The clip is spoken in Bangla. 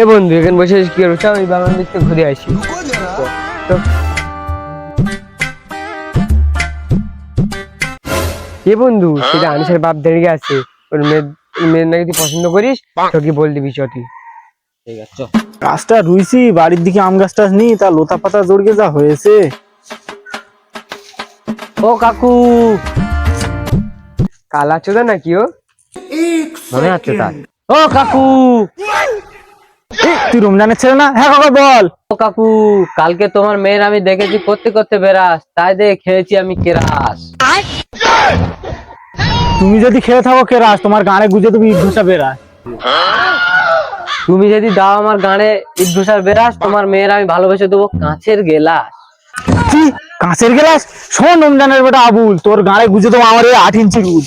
এ বন্ধু এখানে বসে কি করবো? চল ওই বাগান দিকটা ঘুরে আসি। তো এ বন্ধু সেটা আনিসের বাপ দাঁড়িয়ে আছে, ওর মেয়ের নাকি তুই পছন্দ করিস, তোকে বল দিবি চ তুই। ঠিক আছে। গাছটা রুইছি বাড়ির দিকে, আম গাছটা নি তা লতা পাতা জড়িয়ে যা হয়েছে। ও কাকু, কালা চোদা নাকি ও? মনে আছে তার? ও কাকু, তুই রমজানের ছেলে না? হ্যাঁ কাকা বল। ও কাকু, কালকে তোমার মেয়ের আমি দেখেছি করতে করতে বেরাস, তাই দেখে খেয়েছি আমি কেরাস। তুমি যদি খেয়ে থাকো কেরাস, তোমার গানে গুজে তুমি ঘুষা বেড়া। তুমি যদি দাও আমার গানে ইদ্রুসার বেরাস, তোমার মেয়ের আমি ভালোবেসে দেবো কাঁচের গেলাস। কি কাঁচের গ্লাস? শোন রমজানের বেটা আবুল, তোর গানে গুজে তো আমার 8 ইঞ্চি গুজ।